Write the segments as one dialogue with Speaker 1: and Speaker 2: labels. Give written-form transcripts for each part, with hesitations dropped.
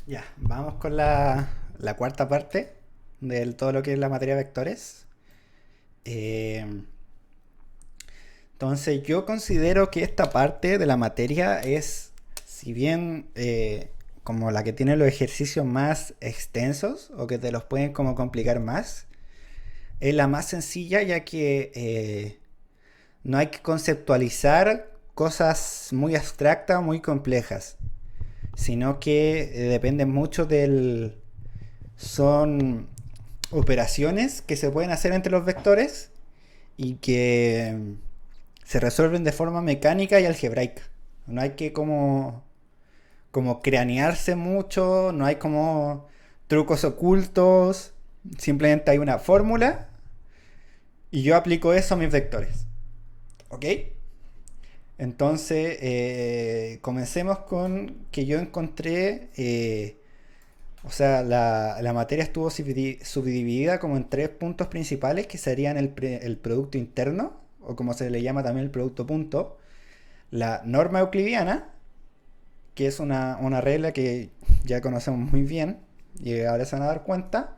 Speaker 1: Ya, vamos con la cuarta parte de todo lo que es la materia de vectores. Eh, entonces yo considero que esta parte de la materia es, si bien como la que tiene los ejercicios más extensos o que te los pueden como complicar más, es la más sencilla ya que no hay que conceptualizar cosas muy abstractas, muy complejas, sino que depende mucho del... Son operaciones que se pueden hacer entre los vectores y que se resuelven de forma mecánica y algebraica. No hay que como cranearse mucho, no hay como trucos ocultos, simplemente hay una fórmula y yo aplico eso a mis vectores. ¿Ok? Entonces, comencemos con que yo encontré, o sea, la materia estuvo subdividida como en tres puntos principales que serían el producto interno, o como se le llama también el producto punto, la norma euclidiana, que es una regla que ya conocemos muy bien y ahora se van a dar cuenta,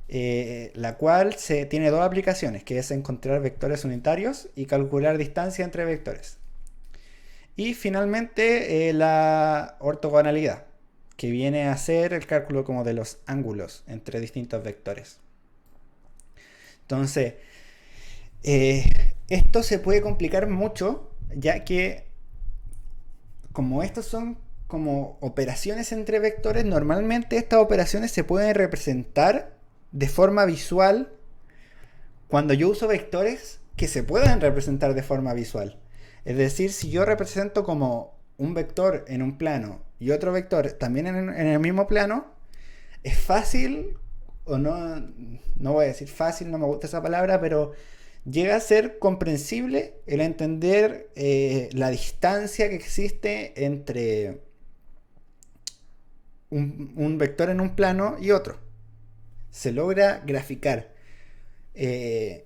Speaker 1: la cual tiene dos aplicaciones, que es encontrar vectores unitarios y calcular distancia entre vectores. Y finalmente la ortogonalidad, que viene a ser el cálculo como de los ángulos entre distintos vectores. Entonces, eh, esto se puede complicar mucho, ya que como estos son como operaciones entre vectores, normalmente estas operaciones se pueden representar de forma visual cuando yo uso vectores que se pueden representar de forma visual. Es decir, si yo represento como un vector en un plano y otro vector también en el mismo plano, es fácil, o no voy a decir fácil, no me gusta esa palabra, pero llega a ser comprensible el entender la distancia que existe entre un vector en un plano y otro. Se logra graficar. Eh,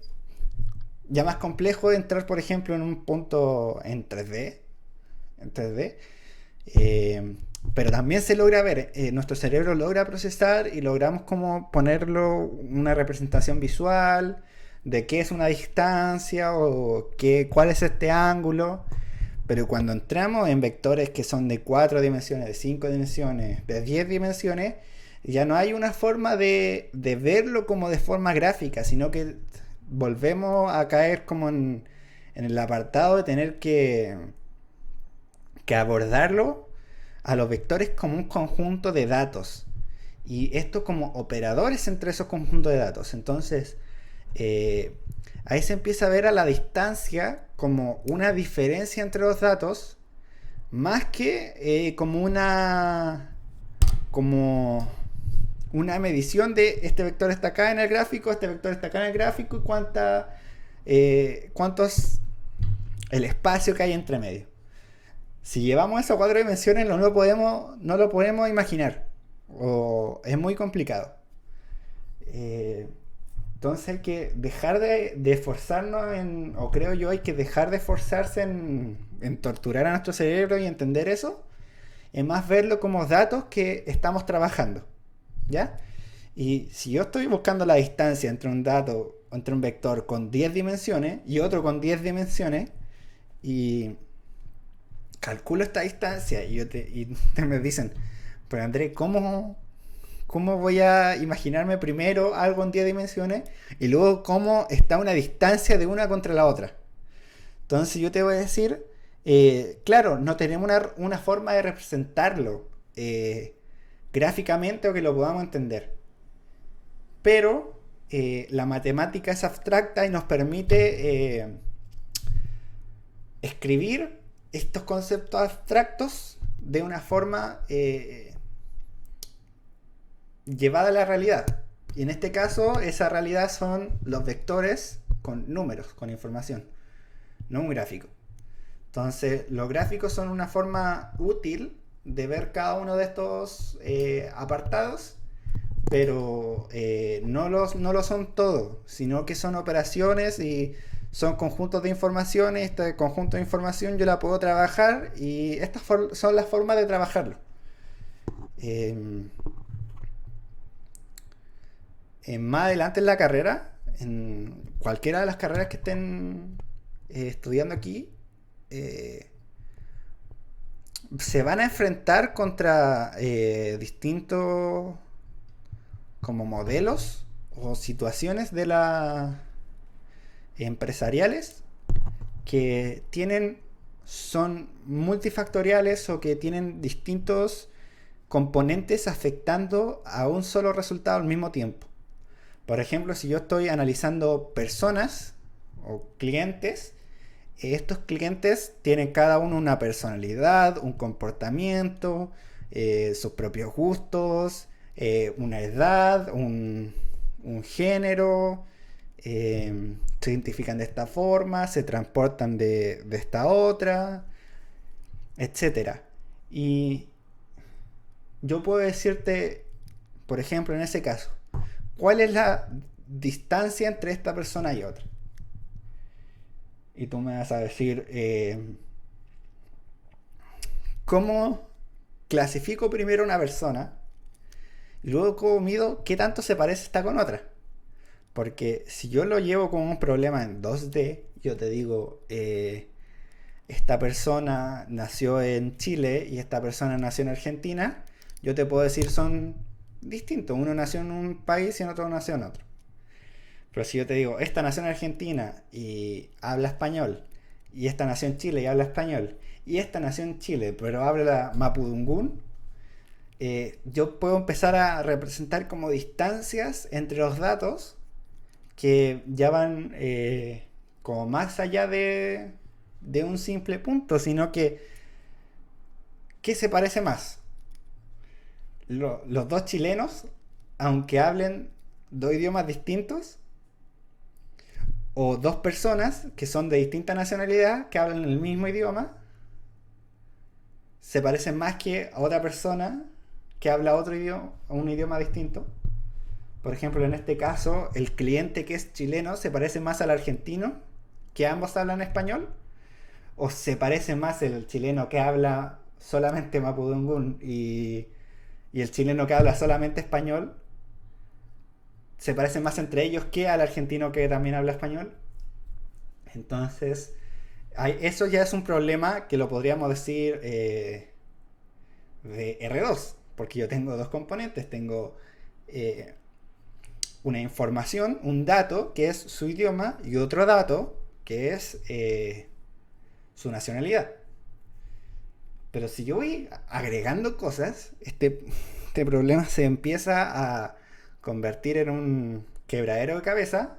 Speaker 1: ya más complejo de entrar, por ejemplo, en un punto en 3D, eh, pero también se logra ver, nuestro cerebro logra procesar y logramos como ponerlo una representación visual de qué es una distancia o cuál es este ángulo. Pero cuando entramos en vectores que son de 4 dimensiones, de 5 dimensiones, de 10 dimensiones, ya no hay una forma de verlo como de forma gráfica, sino que volvemos a caer como en el apartado de tener que abordarlo a los vectores como un conjunto de datos. Y esto como operadores entre esos conjuntos de datos. Entonces, eh, ahí se empieza a ver a la distancia como una diferencia entre los datos, más que como una medición de este vector está acá en el gráfico, este vector está acá en el gráfico y cuánto es el espacio que hay entre medio. Si llevamos eso a cuatro dimensiones no lo podemos imaginar. O es muy complicado. Eh, entonces hay que dejar de esforzarnos o creo yo, hay que dejar de esforzarse en torturar a nuestro cerebro y entender eso. Es más verlo como datos que estamos trabajando. ¿Ya? Y si yo estoy buscando la distancia entre un dato, entre un vector con 10 dimensiones y otro con 10 dimensiones, y calculo esta distancia y me dicen, pero André, ¿cómo voy a imaginarme primero algo en 10 dimensiones y luego cómo está una distancia de una contra la otra? Entonces yo te voy a decir, claro, no tenemos una forma de representarlo gráficamente o que lo podamos entender, pero la matemática es abstracta y nos permite escribir estos conceptos abstractos de una forma llevada a la realidad. Y en este caso, esa realidad son los vectores con números, con información, no un gráfico. Entonces, los gráficos son una forma útil de ver cada uno de estos apartados, pero no lo son todo, sino que son operaciones y son conjuntos de información. Y este conjunto de información yo la puedo trabajar y estas son las formas de trabajarlo. em, más adelante en la carrera, en cualquiera de las carreras que estén estudiando aquí, eh, se van a enfrentar contra distintos como modelos o situaciones de las empresariales que son multifactoriales o que tienen distintos componentes afectando a un solo resultado al mismo tiempo. Por ejemplo, si yo estoy analizando personas o clientes, estos clientes tienen cada uno una personalidad, un comportamiento, sus propios gustos, una edad, un género, se identifican de esta forma, se transportan de esta otra, etcétera. Y yo puedo decirte, por ejemplo, en ese caso, ¿cuál es la distancia entre esta persona y otra? Y tú me vas a decir, ¿cómo clasifico primero una persona? Y luego, ¿cómo mido qué tanto se parece esta con otra? Porque si yo lo llevo con un problema en 2D, yo te digo, esta persona nació en Chile y esta persona nació en Argentina, yo te puedo decir son distintos. Uno nació en un país y en otro nació en otro. Pero si yo te digo, esta nació en Argentina y habla español, y esta nació en Chile y habla español, y esta nació en Chile pero habla mapudungún, yo puedo empezar a representar como distancias entre los datos que ya van como más allá de un simple punto, sino que ¿qué se parece más? Los dos chilenos, aunque hablen dos idiomas distintos, o dos personas que son de distinta nacionalidad, que hablan el mismo idioma, se parecen más que a otra persona que habla otro idioma, un idioma distinto. Por ejemplo, en este caso, el cliente que es chileno se parece más al argentino, que ambos hablan español, o se parece más el chileno que habla solamente mapudungún y el chileno que habla solamente español, se parecen más entre ellos que al argentino que también habla español. Entonces, eso ya es un problema que lo podríamos decir de R2, porque yo tengo dos componentes. Tengo eh, una información, un dato, que es su idioma, y otro dato, que es su nacionalidad. Pero si yo voy agregando cosas, este problema se empieza a convertir en un quebradero de cabeza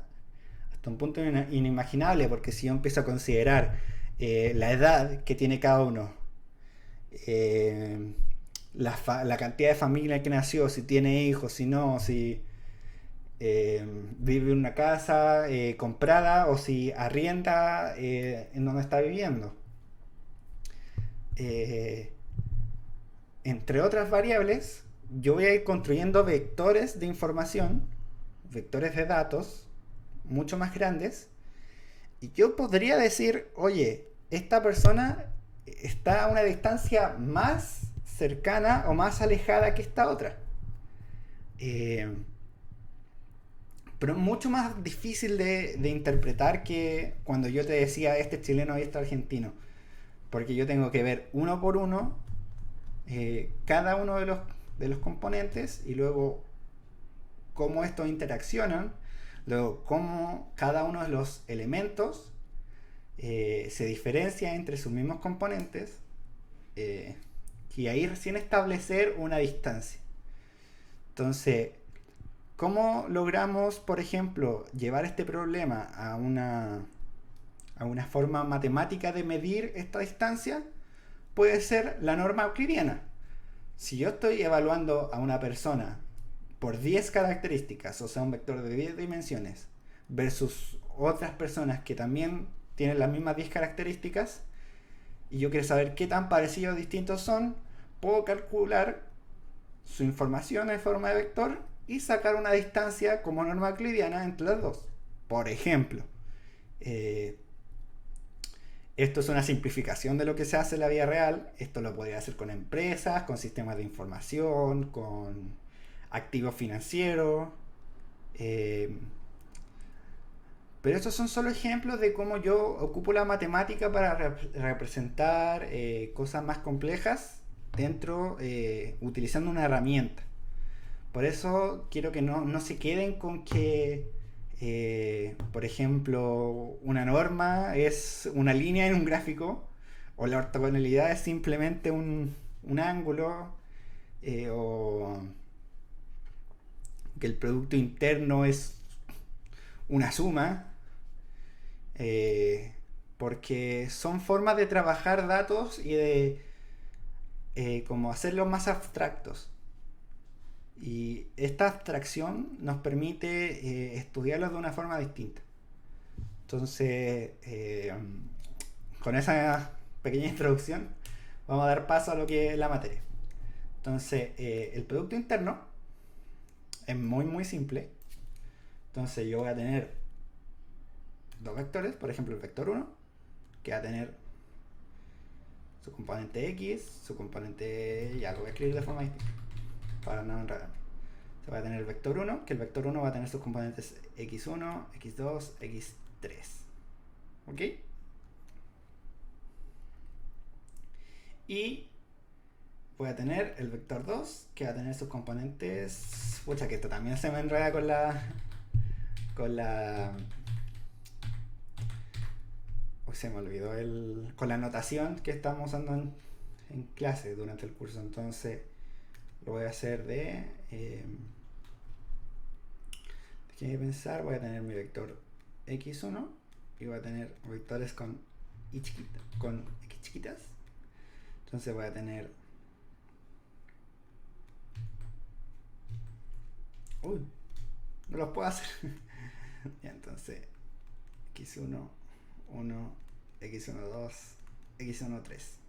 Speaker 1: hasta un punto inimaginable, porque si yo empiezo a considerar la edad que tiene cada uno, eh, la cantidad de familia que nació, si tiene hijos, si no, si vive en una casa comprada o si arrienda en donde está viviendo. Eh, Entre otras variables, yo voy a ir construyendo vectores de información, vectores de datos, mucho más grandes, y yo podría decir, oye, esta persona está a una distancia más cercana o más alejada que esta otra. Eh, pero mucho más difícil de interpretar que cuando yo te decía este es chileno y este argentino. Porque yo tengo que ver uno por uno cada uno de los componentes y luego cómo estos interaccionan, luego cómo cada uno de los elementos se diferencia entre sus mismos componentes y ahí recién establecer una distancia. Entonces, ¿cómo logramos, por ejemplo, llevar este problema a una forma matemática de medir esta distancia? Puede ser la norma euclidiana. Si yo estoy evaluando a una persona por 10 características, o sea, un vector de 10 dimensiones, versus otras personas que también tienen las mismas 10 características, y yo quiero saber qué tan parecidos o distintos son, puedo calcular su información en forma de vector y sacar una distancia como norma euclidiana entre las dos. Por ejemplo, Esto es una simplificación de lo que se hace en la vida real. Esto lo podría hacer con empresas, con sistemas de información, con activos financieros. eh, pero estos son solo ejemplos de cómo yo ocupo la matemática para representar cosas más complejas dentro, utilizando una herramienta. Por eso quiero que no se queden con que, por ejemplo, una norma es una línea en un gráfico, o la ortogonalidad es simplemente un ángulo, o que el producto interno es una suma, eh, porque son formas de trabajar datos y de como hacerlos más abstractos. Y esta abstracción nos permite estudiarlos de una forma distinta. Entonces, con esa pequeña introducción, vamos a dar paso a lo que es la materia. Entonces, el producto interno es muy simple. Entonces, yo voy a tener dos vectores, por ejemplo, el vector 1, que va a tener su componente X, su componente, ya lo voy a escribir de forma distinta para no enredarme. Se va a tener el vector 1, que el vector 1 va a tener sus componentes x1, x2, x3. ¿Ok? Y voy a tener el vector 2, que va a tener sus componentes... Pucha, que esto también se me enreda con la... Uy, se me olvidó con la notación que estamos usando en clase durante el curso. Entonces lo voy a hacer de... Déjenme pensar, voy a tener mi vector x1 y voy a tener vectores con x chiquitas. Entonces voy a tener... Uy, no los puedo hacer. Ya, entonces x1, 1, x1, 2, x1, 3.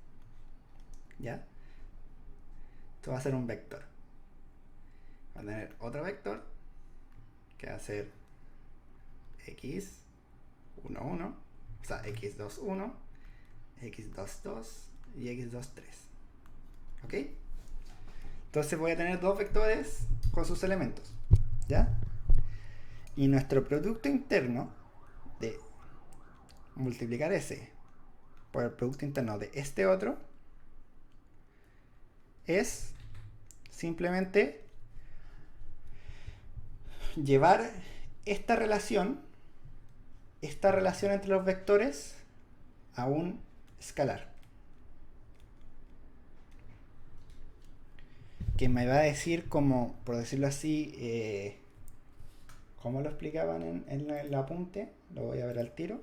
Speaker 1: ¿Ya? Esto va a ser un vector. Va a tener otro vector que va a ser x1, 1, o sea, x2, 1, x2, 2 y x2, 3. ¿Ok? Entonces voy a tener dos vectores con sus elementos. ¿Ya? Y nuestro producto interno de multiplicar ese por el producto interno de este otro es simplemente llevar esta relación entre los vectores a un escalar, que me va a decir como, por decirlo así, cómo lo explicaban en el apunte. Lo voy a ver al tiro.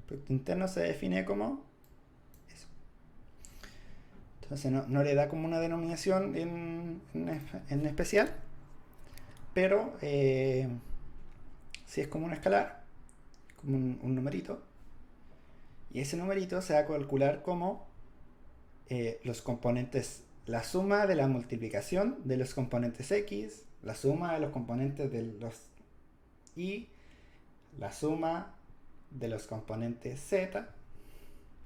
Speaker 1: Producto interno se define como eso. Entonces no le da como una denominación en especial, pero si es como un escalar, como un numerito, y ese numerito se va a calcular como los componentes, la suma de la multiplicación de los componentes x, la suma de los componentes de los y, la suma de los componentes z,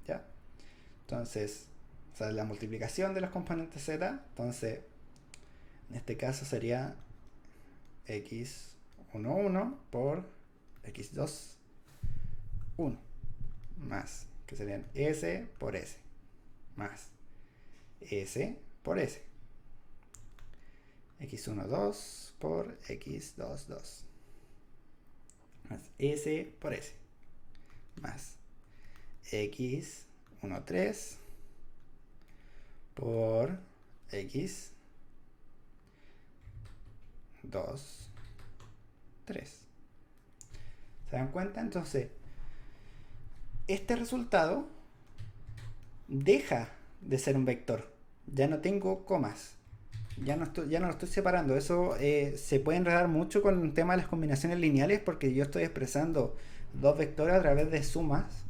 Speaker 1: ¿ya? Entonces, o sea, la multiplicación de los componentes z, entonces, en este caso sería x1, 1 por x2, 1, más, que serían s por s, más s por s, x1, 2 por x2, 2, más s por s, más x1, 3 por x2, 3. ¿Se dan cuenta? Entonces, este resultado deja de ser un vector. Ya no tengo comas. Ya no lo estoy separando. Eso se puede enredar mucho con el tema de las combinaciones lineales, porque yo estoy expresando dos vectores a través de sumas.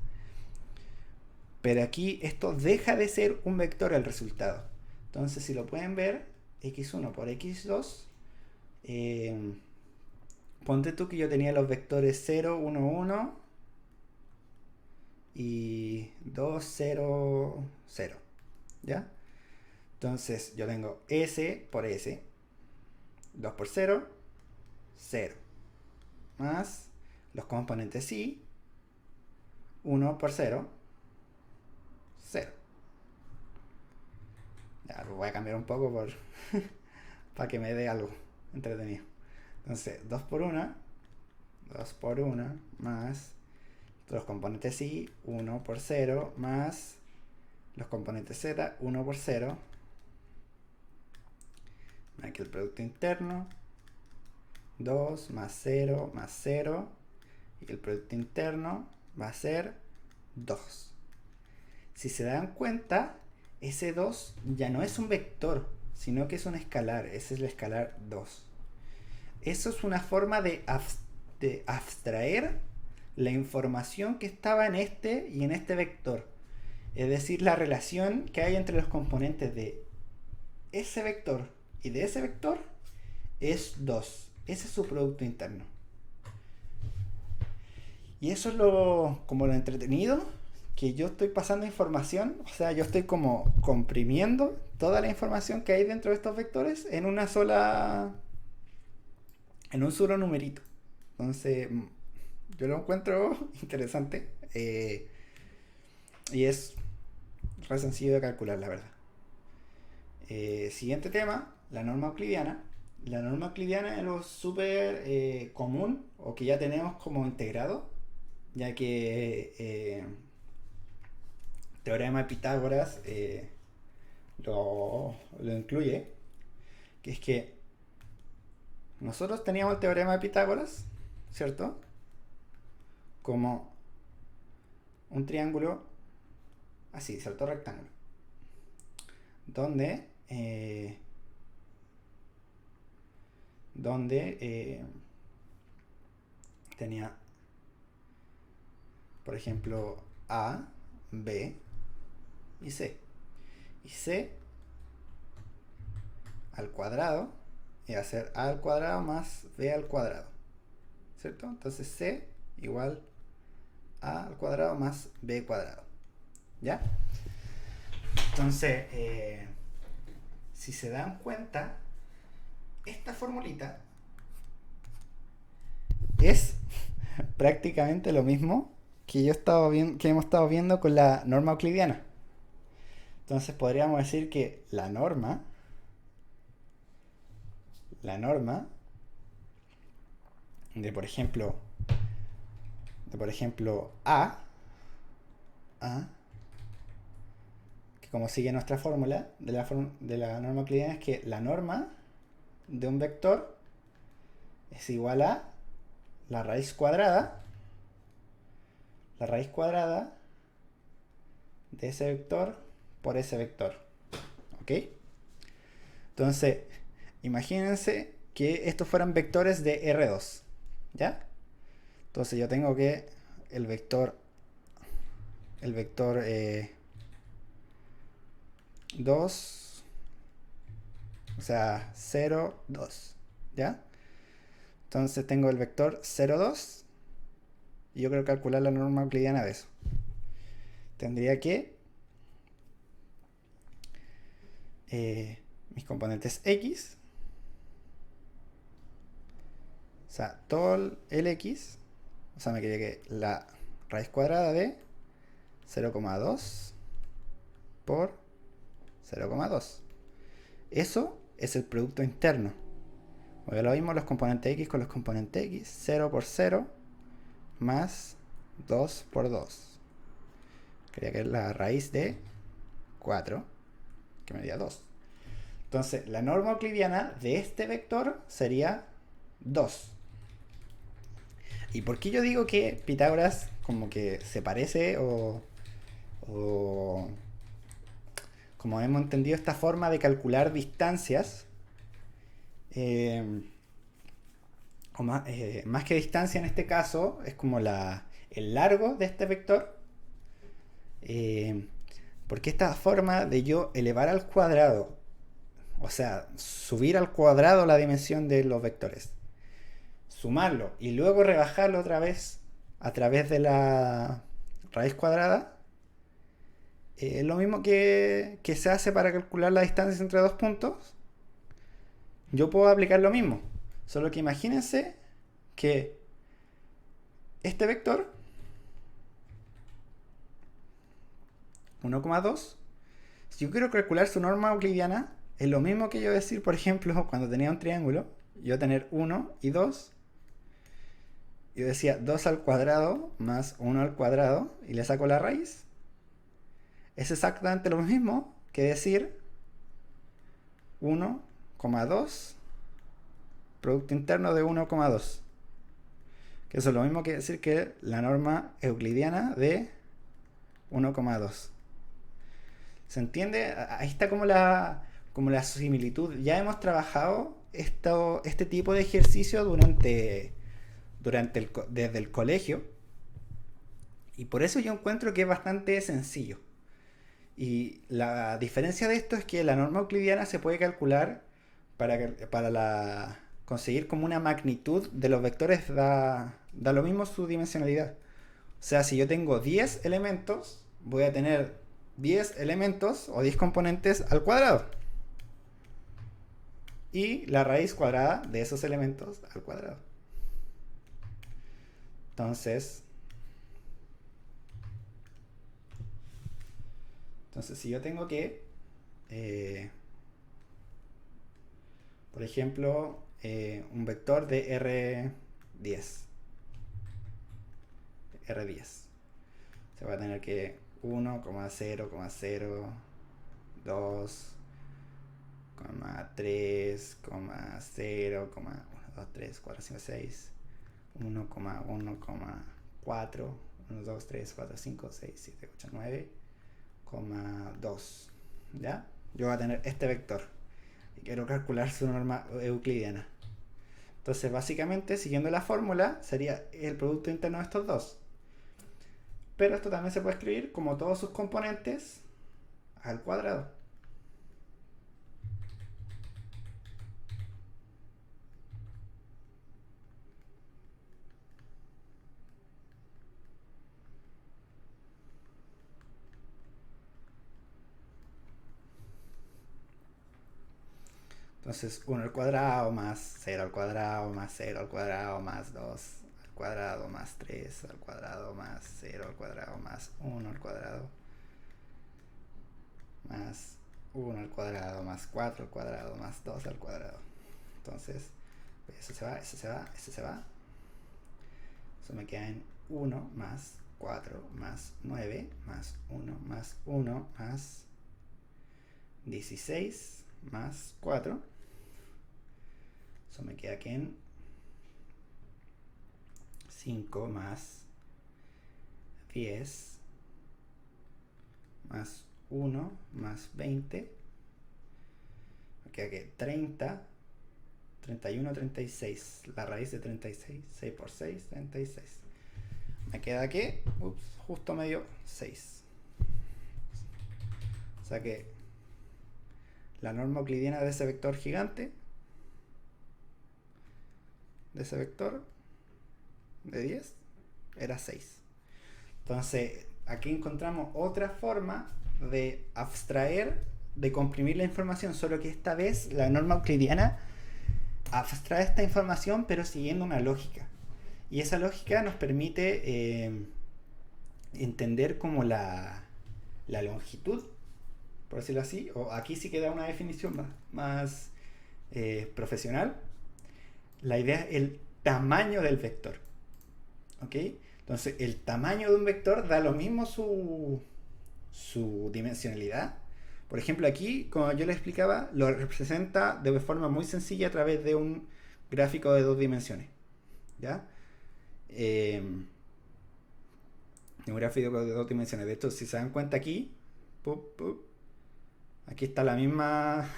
Speaker 1: Pero aquí esto deja de ser un vector el resultado. Entonces, si lo pueden ver, x1 por x2 ponte tú que yo tenía los vectores 0, 1, 1 y 2, 0, 0. ¿Ya? Entonces yo tengo S por S, 2 por 0, 0. Más los componentes I, 1 por 0, 0. Ya, lo voy a cambiar un poco para que me dé algo entretenido. Entonces, 2 por 1, 2 por 1, más los componentes I, 1 por 0, más los componentes Z, 1 por 0. Aquí el producto interno, 2 más 0 más 0. Y el producto interno va a ser 2. Si se dan cuenta, ese 2 ya no es un vector, sino que es un escalar. Ese es el escalar 2. Eso es una forma de abstraer la información que estaba en este y en este vector. Es decir, la relación que hay entre los componentes de ese vector y de ese vector es 2. Ese es su producto interno. Y eso es como lo entretenido, que yo estoy pasando información, o sea, yo estoy como comprimiendo toda la información que hay dentro de estos vectores en un solo numerito. Entonces, yo lo encuentro interesante y es re sencillo de calcular, la verdad. Siguiente tema, la norma euclidiana. La norma euclidiana es algo súper común o que ya tenemos como integrado, ya que teorema de Pitágoras lo incluye, que es que nosotros teníamos el teorema de Pitágoras, ¿cierto? Como un triángulo así, ¿cierto? Rectángulo, donde tenía, por ejemplo, A, B y C. Y C al cuadrado iba a ser A al cuadrado más B al cuadrado, ¿cierto? Entonces C igual A al cuadrado más B cuadrado. ¿Ya? Entonces, si se dan cuenta, esta formulita es prácticamente lo mismo que hemos estado viendo con la norma euclidiana. Entonces podríamos decir que la norma de por ejemplo A, que como sigue nuestra fórmula de la norma euclidiana, es que la norma de un vector es igual a la raíz cuadrada de ese vector por ese vector. ¿Ok? Entonces, imagínense que estos fueran vectores de R2. ¿Ya? Entonces yo tengo que el vector 2, o sea, 0, 2. ¿Ya? Entonces tengo el vector 0, 2. Y yo quiero calcular la norma euclidiana de eso. Tendría que mis componentes X, o sea, todo el X, o sea, me quería que la raíz cuadrada de 0,2 por 0,2. Eso es el producto interno. Porque lo mismo los componentes X con los componentes X. 0 por 0 más 2 por 2. Quería que es la raíz de 4, que me diera 2. Entonces, la norma euclidiana de este vector sería 2. ¿Y por qué yo digo que Pitágoras como que se parece o como hemos entendido esta forma de calcular distancias, más que distancia en este caso, es como el largo de este vector, porque esta forma de yo elevar al cuadrado, o sea, subir al cuadrado la dimensión de los vectores, sumarlo y luego rebajarlo otra vez a través de la raíz cuadrada, es lo mismo que se hace para calcular la distancia entre dos puntos. Yo puedo aplicar lo mismo, solo que imagínense que este vector 1,2, si yo quiero calcular su norma euclidiana, es lo mismo que yo decir, por ejemplo, cuando tenía un triángulo, yo tener 1 y 2, yo decía 2 al cuadrado más 1 al cuadrado y le saco la raíz. Es exactamente lo mismo que decir 1,2 producto interno de 1,2. Que eso es lo mismo que decir que la norma euclidiana de 1,2. ¿Se entiende? Ahí está como la similitud. Ya hemos trabajado este tipo de ejercicio desde el colegio. Y por eso yo encuentro que es bastante sencillo. Y la diferencia de esto es que la norma euclidiana se puede calcular para conseguir como una magnitud de los vectores, da lo mismo su dimensionalidad. O sea, si yo tengo 10 elementos, voy a tener 10 elementos o 10 componentes al cuadrado. Y la raíz cuadrada de esos elementos al cuadrado. Entonces, si yo tengo que, por ejemplo, un vector de R10. Se va a tener que 1,0,0, 2, 3, 0, 1, 2, 3, 4, 5, 6, 1,1,4, 1, 2, 3, 4, 5, 6, 7, 8, 9, 2. ¿Ya? Yo voy a tener este vector y quiero calcular su norma euclidiana. Entonces, básicamente, siguiendo la fórmula, sería el producto interno de estos dos. Pero esto también se puede escribir como todos sus componentes al cuadrado. Entonces 1 al cuadrado más 0 al cuadrado más 0 al cuadrado más 2 al cuadrado más 3 al cuadrado más 0 al cuadrado más 1 al cuadrado más 1 al cuadrado más 4 al cuadrado más 2 al cuadrado. Entonces, eso se va, eso se va, eso se va. Eso me queda en 1 más 4 más 9 más 1 más 1 más 16 más 4. Eso me queda aquí en 5 más 10 más 1 más 20. Me queda que 30, 31, 36. La raíz de 36. 6 por 6, 36. Me queda que, justo medio 6. O sea que la norma euclidiana de ese vector gigante, de ese vector de 10, era 6. Entonces, aquí encontramos otra forma de abstraer, de comprimir la información, solo que esta vez la norma euclidiana abstrae esta información pero siguiendo una lógica. Y esa lógica nos permite entender como la longitud, por decirlo así, o aquí sí queda una definición más profesional. La idea es el tamaño del vector. ¿Ok? Entonces, el tamaño de un vector da lo mismo su dimensionalidad. Por ejemplo, aquí, como yo les explicaba, lo representa de forma muy sencilla a través de un gráfico de 2 dimensiones. ¿Ya? Un gráfico de 2 dimensiones. De hecho, si se dan cuenta aquí, aquí está la misma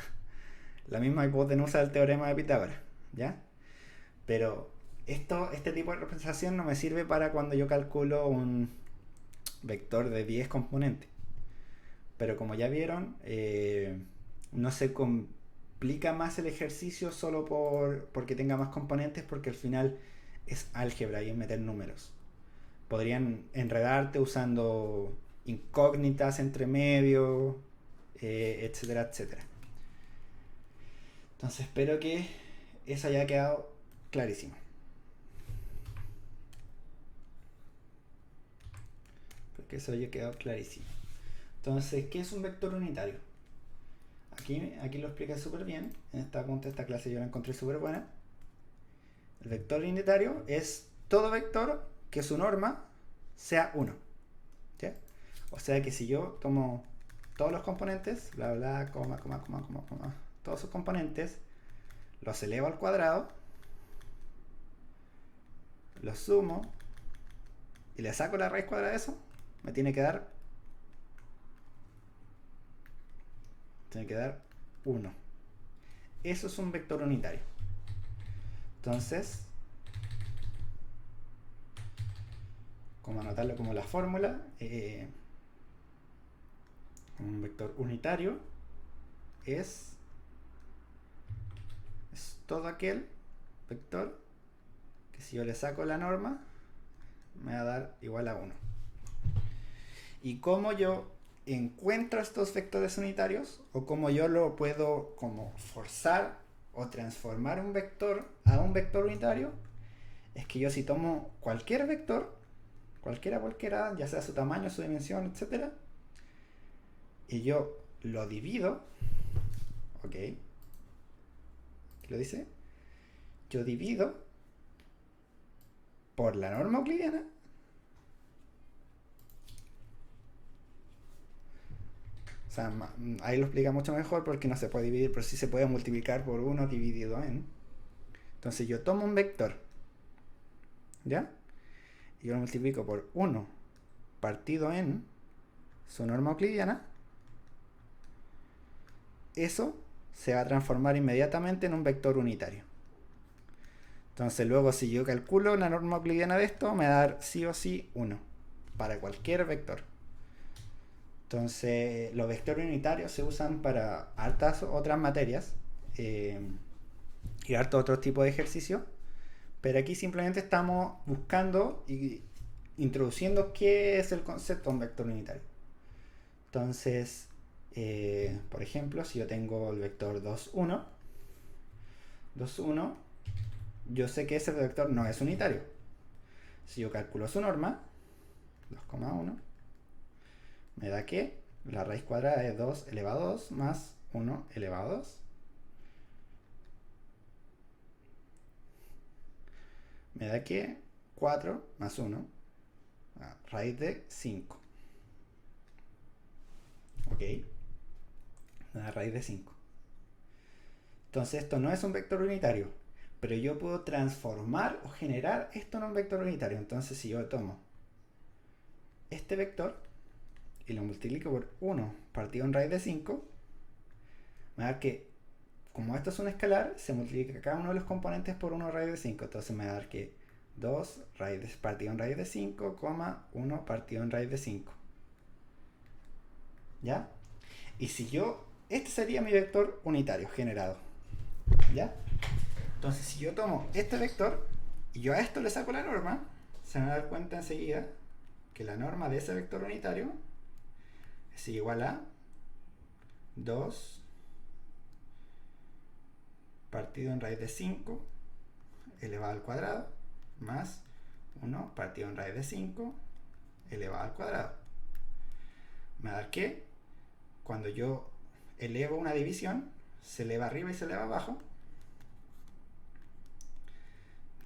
Speaker 1: hipotenusa del teorema de Pitágoras. ¿Ya? Pero este tipo de representación no me sirve para cuando yo calculo un vector de 10 componentes. Pero como ya vieron, no se complica más el ejercicio solo porque tenga más componentes, porque al final es álgebra y es meter números. Podrían enredarte usando incógnitas entre medio, etcétera, etcétera. Entonces espero que eso haya quedado clarísimo. Porque eso haya quedado clarísimo. Entonces, ¿qué es un vector unitario? Aquí lo explica súper bien. En esta clase yo la encontré súper buena. El vector unitario es todo vector que su norma sea 1. ¿Sí? O sea que si yo tomo todos los componentes, bla bla, coma, todos sus componentes, los elevo al cuadrado, los sumo y le saco la raíz cuadrada de eso, me tiene que dar 1. Eso es un vector unitario. Entonces, como anotarlo como la fórmula, un vector unitario es todo aquel vector que si yo le saco la norma me va a dar igual a 1. ¿Y cómo yo encuentro estos vectores unitarios? O cómo yo lo puedo como forzar o transformar un vector a un vector unitario. Es que yo si tomo cualquier vector, cualquiera, ya sea su tamaño, su dimensión, etc., y yo lo divido, ok, ¿qué lo dice? Yo divido por la norma euclidiana, o sea, ahí lo explica mucho mejor porque no se puede dividir, pero sí se puede multiplicar por 1 dividido en. Entonces yo tomo un vector, ¿ya? Y yo lo multiplico por 1 partido en su norma euclidiana. Eso se va a transformar inmediatamente en un vector unitario. Entonces luego si yo calculo la norma euclidiana de esto, me va a dar sí o sí 1 para cualquier vector. Entonces los vectores unitarios se usan para hartas otras materias y hartos otros tipos de ejercicios, pero aquí simplemente estamos buscando y introduciendo qué es el concepto de un vector unitario. Entonces, por ejemplo, si yo tengo el vector 2, 1, yo sé que ese vector no es unitario. Si yo calculo su norma, 2,1, me da que la raíz cuadrada es 2 elevado a 2 más 1 elevado a 2. Me da que 4 más 1, raíz de 5. ¿Ok? Me da raíz de 5. Entonces esto no es un vector unitario, pero yo puedo transformar o generar esto en un vector unitario. Entonces si yo tomo este vector y lo multiplico por 1 partido en raíz de 5, me va a dar que, como esto es un escalar, se multiplica cada uno de los componentes por 1 raíz de 5. Entonces me va a dar que 2 raíz partido en raíz de 5, 1 partido en raíz de 5. ¿Ya? Y si yo, este sería mi vector unitario generado. ¿Ya? Entonces si yo tomo este vector y yo a esto le saco la norma, se van a dar cuenta enseguida que la norma de ese vector unitario es igual a 2 partido en raíz de 5 elevado al cuadrado más 1 partido en raíz de 5 elevado al cuadrado. Me va a dar que cuando yo elevo una división, se eleva arriba y se eleva abajo.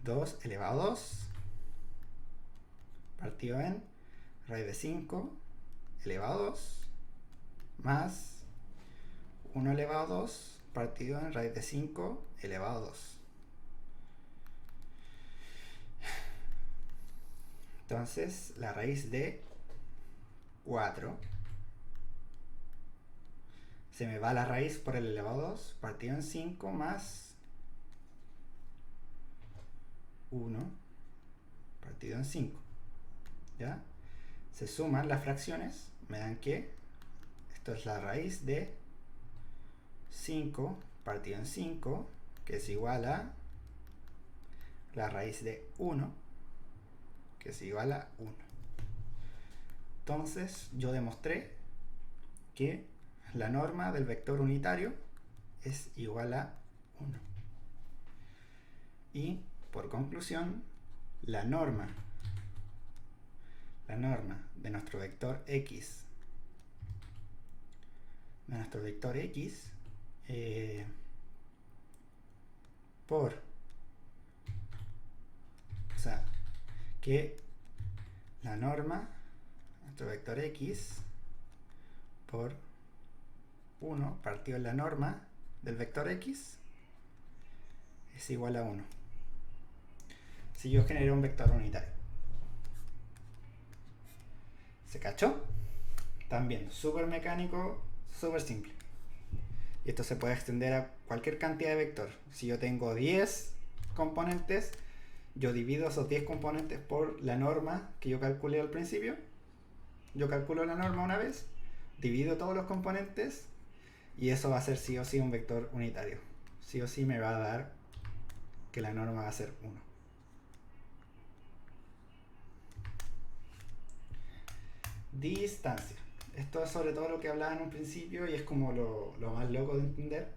Speaker 1: 2 elevado a 2 partido en raíz de 5 elevado a 2 más 1 elevado a 2 partido en raíz de 5 elevado a 2. Entonces la raíz de 4 se me va la raíz por el elevado a 2 partido en 5 más 1 partido en 5. ¿Ya? Se suman las fracciones, me dan que esto es la raíz de 5 partido en 5, que es igual a la raíz de 1, que es igual a 1. Entonces yo demostré que la norma del vector unitario es igual a 1. Y por conclusión, la norma de nuestro vector x, que la norma de nuestro vector x por 1 partido en la norma del vector x es igual a 1. Si yo genero un vector unitario. ¿Se cachó? También, súper mecánico, súper simple. Y esto se puede extender a cualquier cantidad de vector. Si yo tengo 10 componentes, yo divido esos 10 componentes por la norma que yo calculé al principio. Yo calculo la norma una vez, divido todos los componentes y eso va a ser sí o sí un vector unitario. Sí o sí me va a dar que la norma va a ser 1. Distancia. Esto es sobre todo lo que hablaba en un principio y es como lo más loco de entender,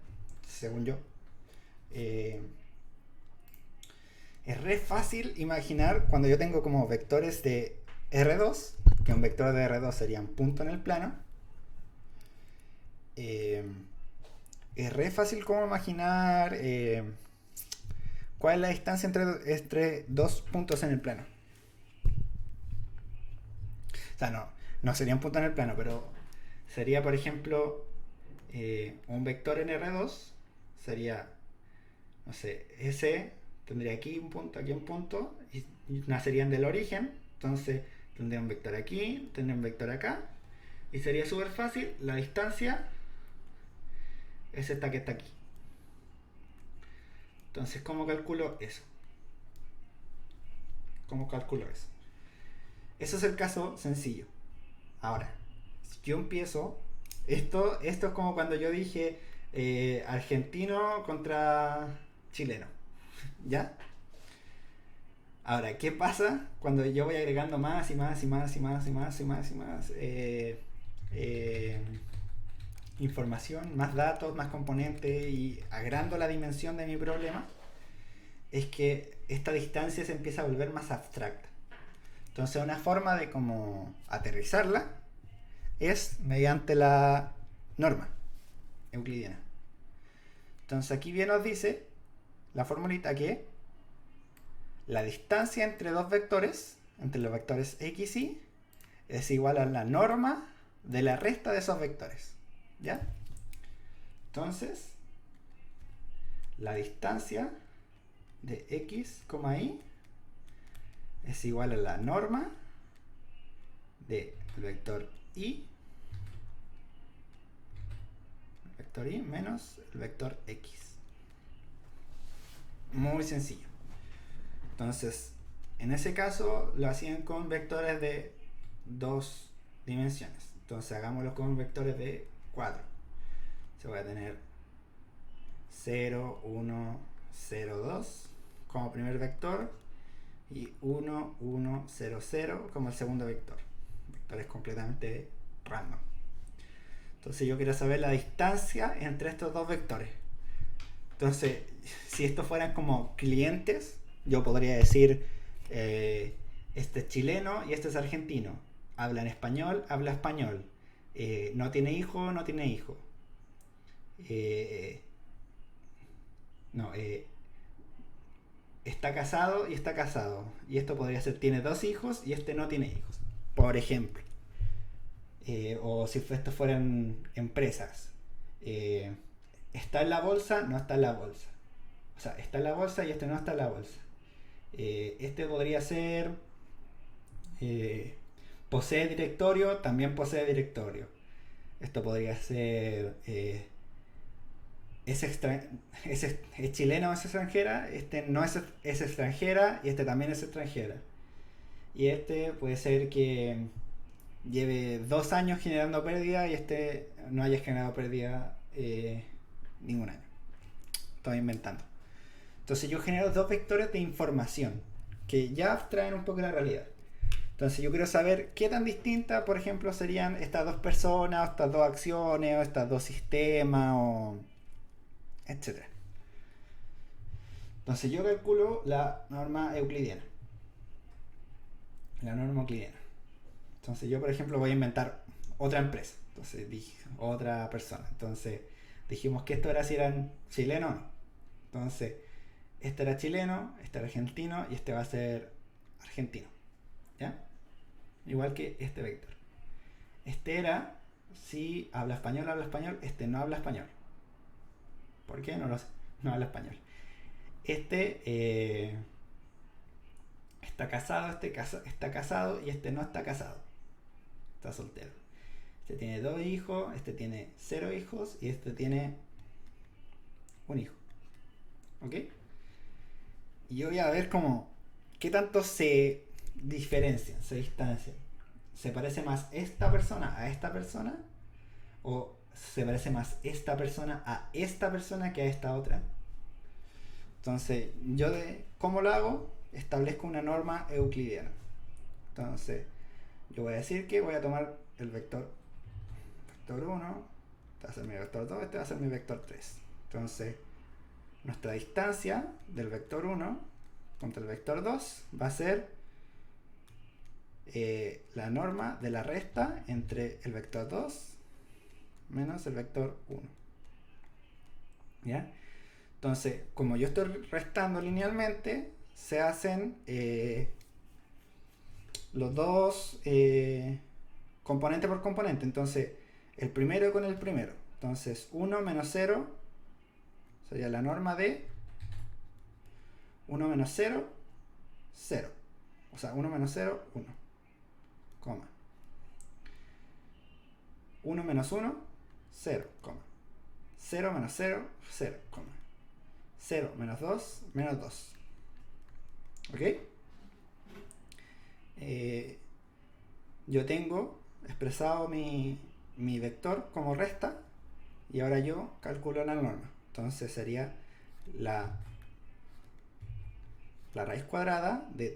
Speaker 1: según yo. Es re fácil imaginar cuando yo tengo como vectores de R2, que un vector de R2 sería un punto en el plano. Es re fácil como imaginar cuál es la distancia entre dos puntos en el plano. O sea, no sería un punto en el plano, pero sería, por ejemplo, un vector en R2 sería, no sé, S tendría aquí un punto y nacerían del origen. Entonces tendría un vector aquí, tendría un vector acá y sería súper fácil. La distancia es esta que está aquí. Entonces, ¿cómo calculo eso? Eso es el caso sencillo. Ahora, si yo empiezo, esto es como cuando yo dije argentino contra chileno, ¿ya? Ahora, ¿qué pasa cuando yo voy agregando más y más información, más datos, más componentes y agrando la dimensión de mi problema? Es que esta distancia se empieza a volver más abstracta. Entonces una forma de como aterrizarla es mediante la norma euclidiana. Entonces aquí bien nos dice la formulita que la distancia entre dos vectores, entre los vectores x y y, es igual a la norma de la resta de esos vectores. ¿Ya? Entonces, la distancia de x, y es igual a la norma del vector y menos el vector x. Muy sencillo. Entonces, en ese caso lo hacían con vectores de 2 dimensiones. Entonces hagámoslo con vectores de 4. Se va a tener 0, 1, 0, 2 como primer vector y 1, 1, 0, 0 como el segundo vector. Vectores completamente random. Entonces yo quiero saber la distancia entre estos dos vectores. Entonces, si estos fueran como clientes, yo podría decir este es chileno y este es argentino. Habla en español, habla español. No tiene hijo, no tiene hijo. Está casado y está casado. Y esto podría ser, tiene 2 hijos y este no tiene hijos. Por ejemplo. O si estos fueran empresas. Está en la bolsa, no está en la bolsa. O sea, está en la bolsa y este no está en la bolsa. Este podría ser posee directorio, también posee directorio. Esto podría ser es chilena o es extranjera, este no es extranjera y este también es extranjera. Y este puede ser que lleve 2 años generando pérdida y este no haya generado pérdida ningún año. estoy inventando. Entonces yo genero dos vectores de información que ya abstraen un poco la realidad. Entonces yo quiero saber qué tan distintas, por ejemplo, serían estas dos personas, o estas dos acciones, o estos dos sistemas, o etcétera. Entonces yo calculo la norma euclidiana. La norma euclidiana. Entonces yo, por ejemplo, voy a inventar otra empresa. Entonces dije, otra persona. Entonces dijimos que esto era si eran chilenos o no. Entonces, este era chileno, este era argentino y este va a ser argentino. ¿Ya? Igual que este vector. Este era si habla español, este no habla español. ¿Por qué? No lo sé. No habla español. Este está casado, está casado y este no está casado. Está soltero. Este tiene 2 hijos, este tiene 0 hijos y este tiene un hijo. ¿Ok? Y yo voy a ver como qué tanto se diferencian, se distancian. ¿Se parece más esta persona a esta persona? ¿O se parece más esta persona a esta persona que a esta otra? Entonces, yo ¿cómo lo hago? Establezco una norma euclidiana. Entonces, yo voy a decir que voy a tomar el vector 1, este va a ser mi vector 2, este va a ser mi vector 3. Entonces, nuestra distancia del vector 1 contra el vector 2 va a ser la norma de la resta entre el vector 2 menos el vector 1. ¿Ya? Entonces, como yo estoy restando linealmente, se hacen los dos componente por componente. Entonces, el primero con el primero. Entonces, 1 menos 0 sería la norma de 1 menos 0, 0. O sea, 1 menos 0, 1. Coma. 1 menos 1, 0, coma. 0 menos 0, 0, coma. 0 menos 2, menos 2. ¿Ok? Yo tengo expresado mi vector como resta y ahora yo calculo la norma. Entonces sería la raíz cuadrada de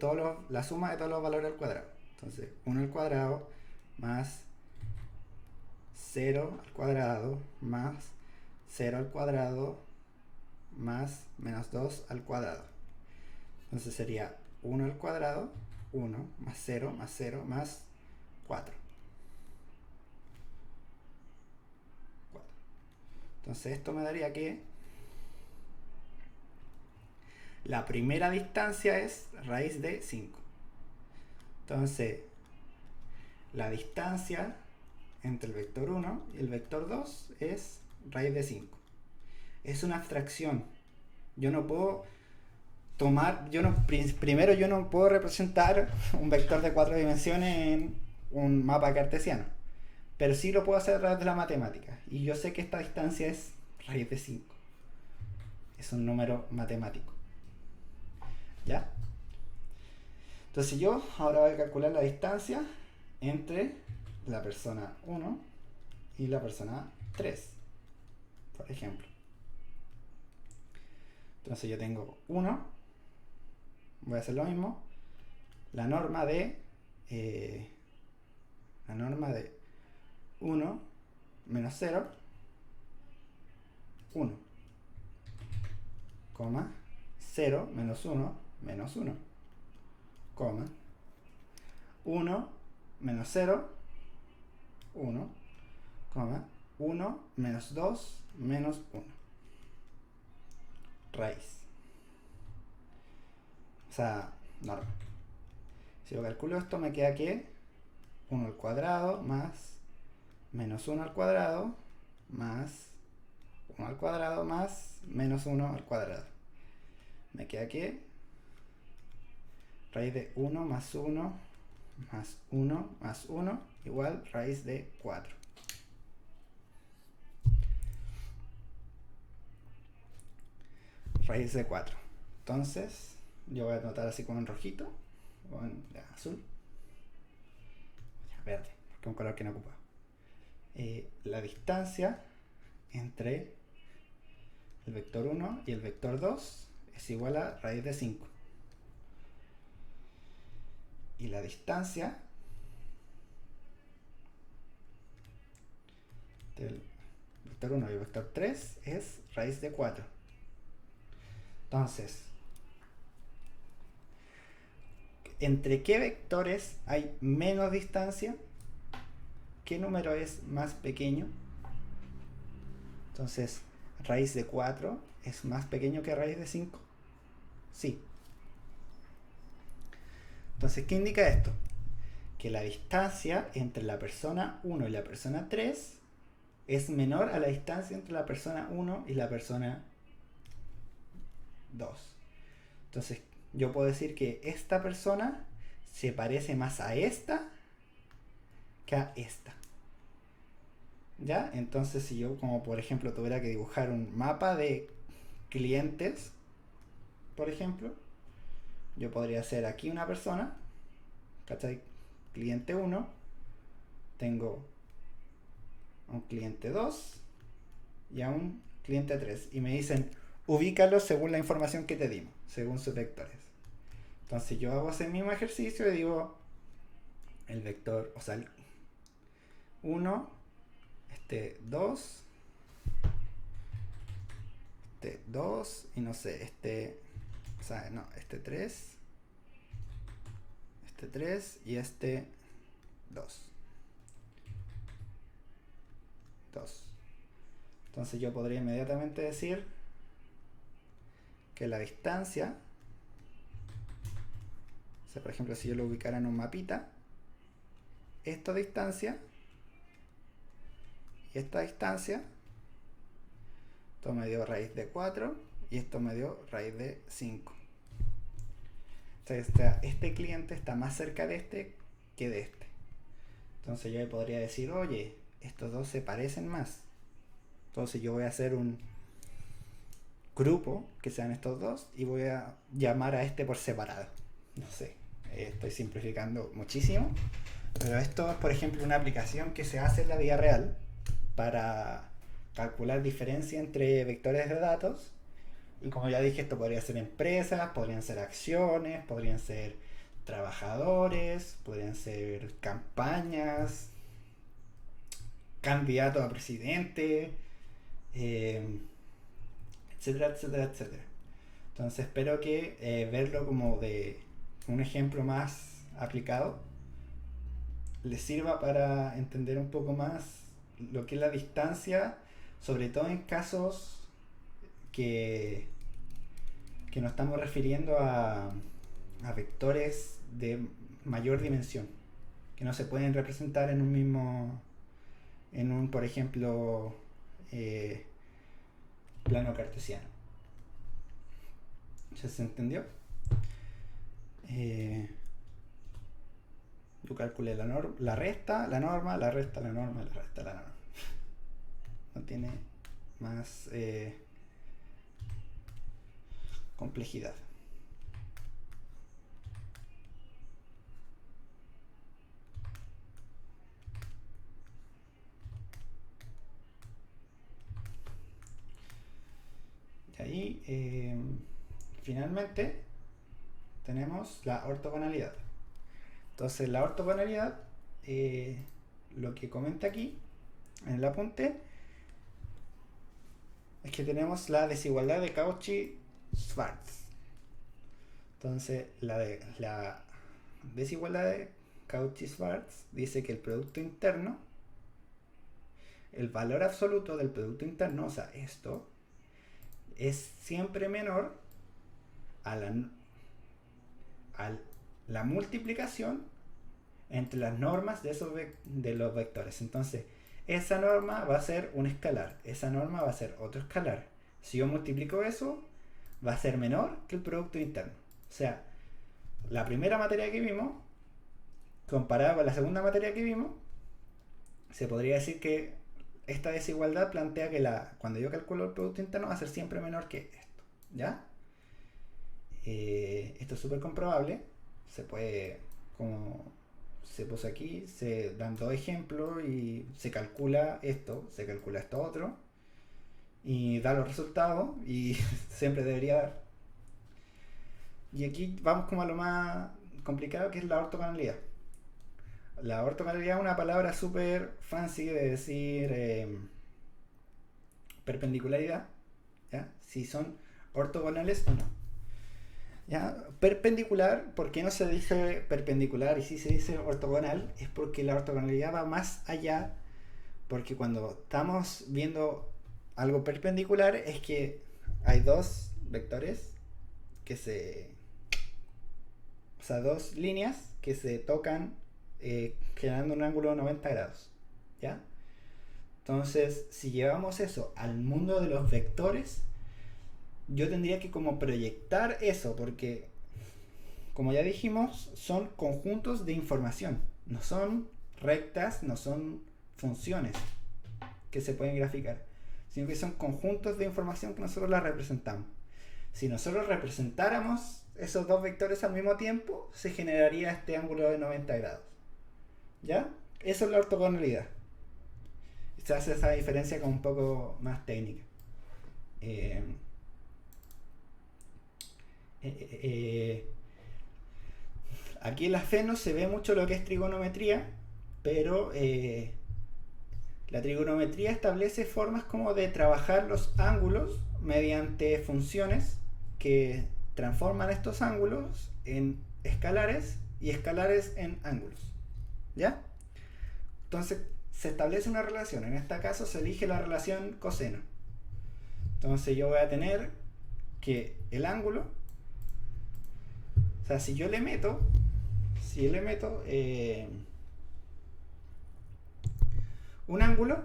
Speaker 1: la suma de todos los valores al cuadrado. Entonces 1 al cuadrado más 0 al cuadrado más 0 al cuadrado más menos 2 al cuadrado. Entonces sería 1 al cuadrado, 1 más 0 más 0 más 4. Entonces esto me daría que la primera distancia es raíz de 5. Entonces la distancia entre el vector 1 y el vector 2 es raíz de 5. Es una abstracción. Yo no puedo primero yo no puedo representar un vector de 4 dimensiones en un mapa cartesiano, pero sí lo puedo hacer a través de la matemática, y yo sé que esta distancia es raíz de 5. Es un número matemático. ¿Ya? Entonces yo ahora voy a calcular la distancia entre la persona 1 y la persona 3, por ejemplo. Entonces yo tengo 1, voy a hacer lo mismo, la norma de 1 menos 0, 1, coma, 0 menos 1, menos 1, coma, 1 menos 0, 1, coma, 1 menos 2, menos 1, raíz. O sea, norma. Si yo calculo esto, me queda que 1 al cuadrado más menos 1 al cuadrado más 1 al cuadrado más menos 1 al cuadrado. Me queda que raíz de 1 más 1 más 1 más 1 igual raíz de 4. Raíz de 4. Entonces, yo voy a anotar así como en rojito o en azul. Verde, porque es un color que no ocupa. La distancia entre el vector 1 y el vector 2 es igual a raíz de 5. Y la distancia del vector 1 y el vector 3 es raíz de 4. Entonces, ¿entre qué vectores hay menos distancia? ¿Qué número es más pequeño? Entonces, raíz de 4 es más pequeño que raíz de 5. Sí. Entonces, ¿qué indica esto? Que la distancia entre la persona 1 y la persona 3 es menor a la distancia entre la persona 1 y la persona 2. Entonces, yo puedo decir que esta persona se parece más a esta que a esta. ¿Ya? Entonces, si yo, como por ejemplo, tuviera que dibujar un mapa de clientes, por ejemplo, yo podría hacer aquí una persona, ¿cachai? Cliente 1, tengo a un cliente 2 y a un cliente 3. Y me dicen, ubícalos según la información que te dimos, según sus vectores. Entonces yo hago ese mismo ejercicio y digo, el vector, o sea, el 1, este 2, este 2, y no sé, este, o sea, no, este 3 y este 2. Entonces yo podría inmediatamente decir que la distancia, o sea, por ejemplo, si yo lo ubicara en un mapita, esta distancia y esta distancia, esto me dio raíz de 4 y esto me dio raíz de 5. Entonces este cliente está más cerca de este que de este. Entonces yo podría decir, oye, estos dos se parecen más. Entonces yo voy a hacer un grupo que sean estos dos y voy a llamar a este por separado. No sé, estoy simplificando muchísimo, pero esto es, por ejemplo, una aplicación que se hace en la vida real para calcular diferencia entre vectores de datos. Y como ya dije, esto podría ser empresas, podrían ser acciones, podrían ser trabajadores, podrían ser campañas, candidatos a presidente, etcétera, etcétera, etcétera. Entonces espero que verlo como de un ejemplo más aplicado les sirva para entender un poco más lo que es la distancia, sobre todo en casos que nos estamos refiriendo a vectores de mayor dimensión, que no se pueden representar en un mismo, por ejemplo, plano cartesiano. ¿Ya se entendió? Yo calculé la resta, la norma, la resta, la norma, la resta, la norma. No tiene más complejidad. Y ahí, finalmente, tenemos la ortogonalidad. Entonces, la ortogonalidad, lo que comenta aquí, en el apunte, es que tenemos la desigualdad de Cauchy-Schwarz. Entonces, la desigualdad de Cauchy-Schwarz dice que el producto interno, el valor absoluto del producto interno, o sea, esto, es siempre menor a la multiplicación entre las normas de los vectores. Entonces, esa norma va a ser un escalar, esa norma va a ser otro escalar. Si yo multiplico eso, va a ser menor que el producto interno. O sea, la primera materia que vimos, comparada con la segunda materia que vimos, se podría decir que esta desigualdad plantea que cuando yo calculo el producto interno va a ser siempre menor que esto. ¿Ya? Esto es súper comprobable. Se puede, como se puso aquí, se dan dos ejemplos y se calcula esto otro. y da los resultados y siempre debería dar. Y aquí vamos como a lo más complicado, que es la ortogonalidad. La ortogonalidad es una palabra súper fancy de decir perpendicularidad, ¿ya? Si son ortogonales o no. ¿Ya? Perpendicular, ¿por qué no se dice perpendicular y si se dice ortogonal? Es porque la ortogonalidad va más allá, porque cuando estamos viendo algo perpendicular es que hay dos vectores que se... O sea, dos líneas que se tocan generando un ángulo de 90 grados. ¿Ya? Entonces, si llevamos eso al mundo de los vectores, yo tendría que como proyectar eso, porque como ya dijimos, son conjuntos de información, no son rectas, no son funciones que se pueden graficar, sino que son conjuntos de información que nosotros las representamos. Si nosotros representáramos esos dos vectores al mismo tiempo, se generaría este ángulo de 90 grados. ¿Ya? Eso es la ortogonalidad. Se hace esa diferencia como un poco más técnica. Eh, eh, eh, Aquí en la FE no se ve mucho lo que es trigonometría, pero la trigonometría establece formas como de trabajar los ángulos mediante funciones que transforman estos ángulos en escalares y escalares en ángulos. ¿Ya? Entonces se establece una relación. En este caso se elige la relación coseno. Entonces yo voy a tener que el ángulo, o sea, si yo le meto un ángulo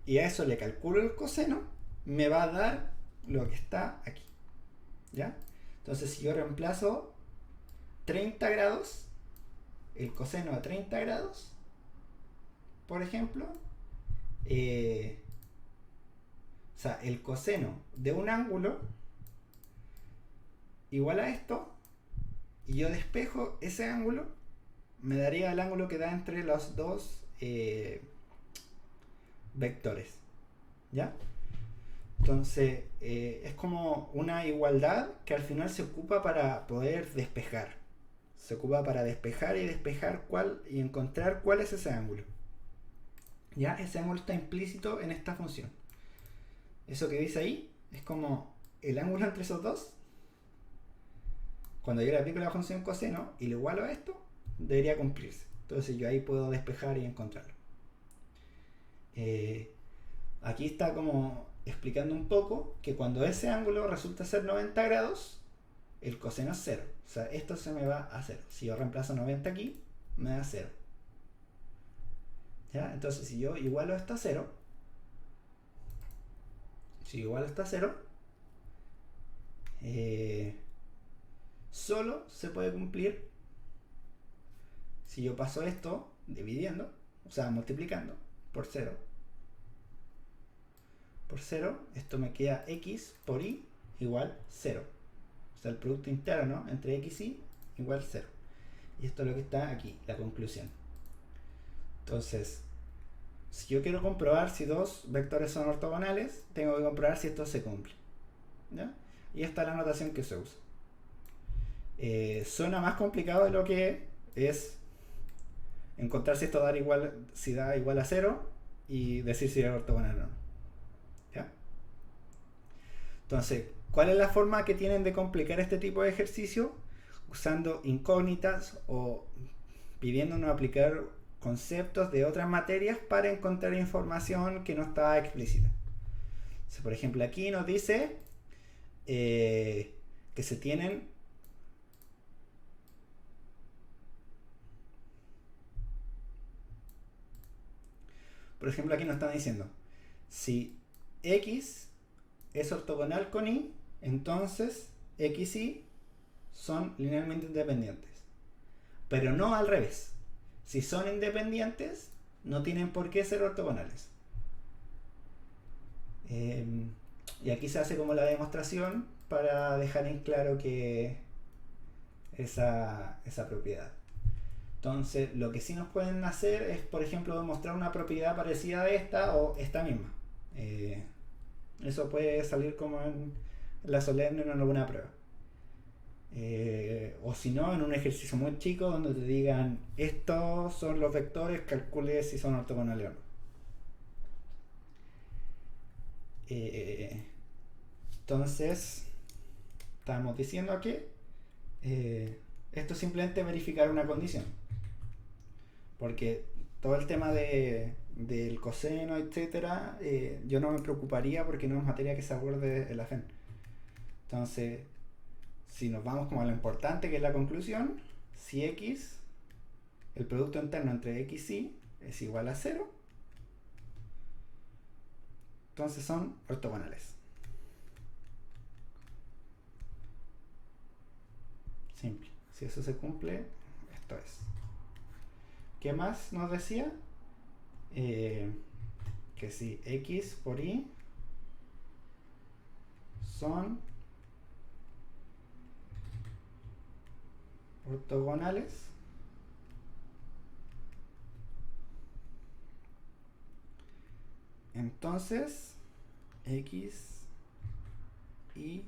Speaker 1: y a eso le calculo el coseno, me va a dar lo que está aquí. ¿Ya? Entonces si yo reemplazo 30 grados, el coseno a 30 grados, por ejemplo, o sea, el coseno de un ángulo igual a esto, y yo despejo ese ángulo, me daría el ángulo que da entre los dos vectores. ¿Ya? Entonces, es como una igualdad que al final se ocupa para poder despejar. Se ocupa para despejar y despejar cuál y encontrar cuál es ese ángulo. ¿Ya? Ese ángulo está implícito en esta función. Eso que dice ahí es como el ángulo entre esos dos. Cuando yo le aplico la función coseno y lo igualo a esto, debería cumplirse. Entonces yo ahí puedo despejar y encontrarlo. Aquí está como explicando un poco que cuando ese ángulo resulta ser 90 grados, el coseno es 0. O sea, esto se me va a 0. Si yo reemplazo 90 aquí, me da 0. ¿Ya? Entonces si yo igualo esto a 0, solo se puede cumplir si yo paso esto dividiendo, o sea, multiplicando por 0. Por 0, esto me queda x por y igual 0. O sea, el producto interno entre x y igual 0. Y esto es lo que está aquí, la conclusión. Entonces, si yo quiero comprobar si dos vectores son ortogonales, tengo que comprobar si esto se cumple. ¿Ya? Y esta es la notación que se usa. Suena más complicado de lo que es encontrar si esto da igual a 0 y decir si es ortogonal o no. ¿Ya? Entonces, ¿cuál es la forma que tienen de complicar este tipo de ejercicio? Usando incógnitas o pidiéndonos aplicar conceptos de otras materias para encontrar información que no está explícita. Entonces, por ejemplo, aquí nos dice que se tienen por ejemplo, aquí nos están diciendo si x es ortogonal con y, entonces x y son linealmente independientes, pero no al revés. Si son independientes, no tienen por qué ser ortogonales. Y aquí se hace como la demostración para dejar en claro que esa propiedad. Entonces, lo que sí nos pueden hacer es, por ejemplo, demostrar una propiedad parecida a esta o esta misma. Eso puede salir como en la solemne en alguna prueba. O si no, en un ejercicio muy chico donde te digan estos son los vectores, calcule si son ortogonales o no. Entonces, estamos diciendo que esto es simplemente verificar una condición. Porque todo el tema del coseno, etcétera, yo no me preocuparía porque no es materia que se aborde en la FEN. Entonces, si nos vamos como a lo importante que es la conclusión, si x, el producto interno entre x y es igual a 0, entonces son ortogonales. Simple. Si eso se cumple, esto es. ¿Qué más nos decía? Que si x por y son ortogonales, entonces x y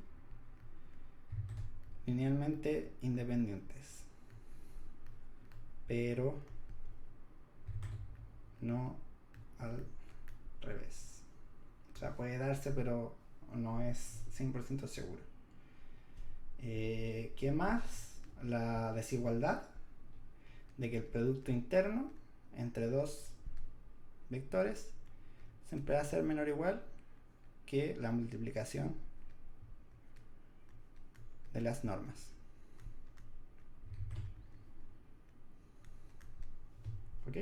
Speaker 1: linealmente independientes, pero no al revés. O sea, puede darse, pero no es 100% seguro. ¿Qué más? La desigualdad de que el producto interno entre dos vectores siempre va a ser menor o igual que la multiplicación de las normas. ¿Ok?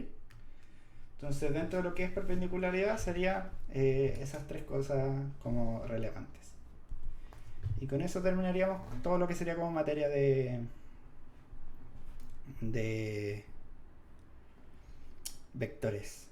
Speaker 1: Entonces, dentro de lo que es perpendicularidad sería esas tres cosas como relevantes. Y con eso terminaríamos todo lo que sería como materia de vectores.